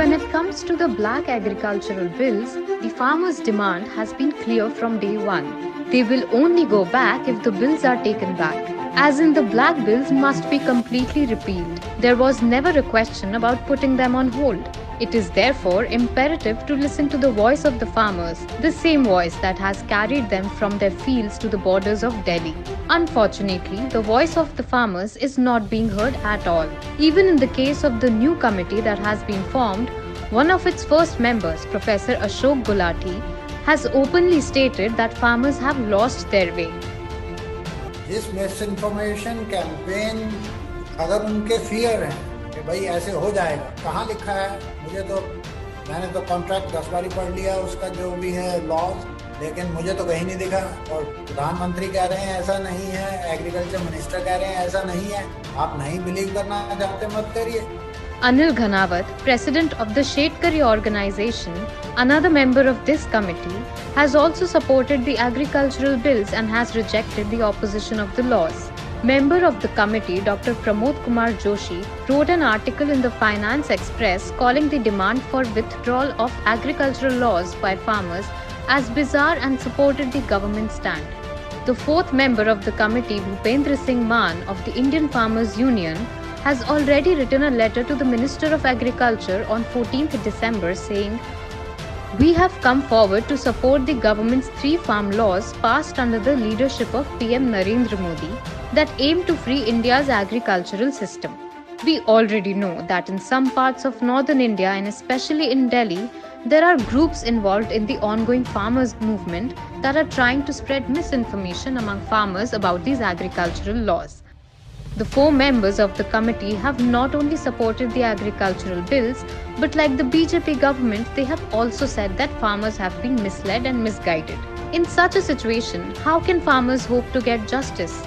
When it comes to the black agricultural bills, the farmers' demand has been clear from day one. They will only go back if the bills are taken back. As in, the black bills must be completely repealed. There was never a question about putting them on hold. It is therefore imperative to listen to the voice of the farmers, the same voice that has carried them from their fields to the borders of Delhi. Unfortunately, the voice of the farmers is not being heard at all. Even in the case of the new committee that has been formed, one of its first members, Professor Ashok Gulati, has openly stated that farmers have lost their way. This misinformation campaign, अगर उनके fear है कि भाई ऐसे हो जाएगा, कहाँ लिखा है? मैंने तो कॉन्ट्रैक्ट 10 बार पढ़ लिया उसका जो भी है लॉज, लेकिन मुझे तो कहीं नहीं दिखा। और प्रधानमंत्री कह रहे हैं ऐसा नहीं है, एग्रीकल्चर मिनिस्टर कह रहे हैं ऐसा नहीं है। आप नहीं बिलीव करना चाहते मत करिए। Anil Ghanawat, president of the Shetkari organization, another member of this committee, has also supported the agricultural bills and has rejected the opposition of the laws. Member of the committee, Dr. Pramod Kumar Joshi, wrote an article in the Finance Express calling the demand for withdrawal of agricultural laws by farmers as bizarre and supported the government stand. The fourth member of the committee, Bhupendra Singh Maan of the Indian Farmers Union, has already written a letter to the Minister of Agriculture on 14th December saying, "We have come forward to support the government's 3 farm laws passed under the leadership of PM Narendra Modi that aim to free India's agricultural system. We already know that in some parts of northern India and especially in Delhi, there are groups involved in the ongoing farmers' movement that are trying to spread misinformation among farmers about these agricultural laws." The 4 members of the committee have not only supported the agricultural bills, but like the BJP government, they have also said that farmers have been misled and misguided. In such a situation, how can farmers hope to get justice?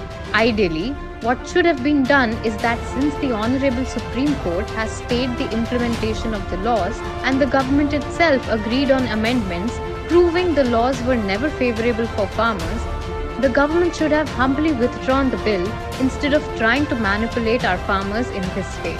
Ideally, what should have been done is that since the Honorable Supreme Court has stayed the implementation of the laws and the government itself agreed on amendments proving the laws were never favorable for farmers, the government should have humbly withdrawn the bill instead of trying to manipulate our farmers in this way.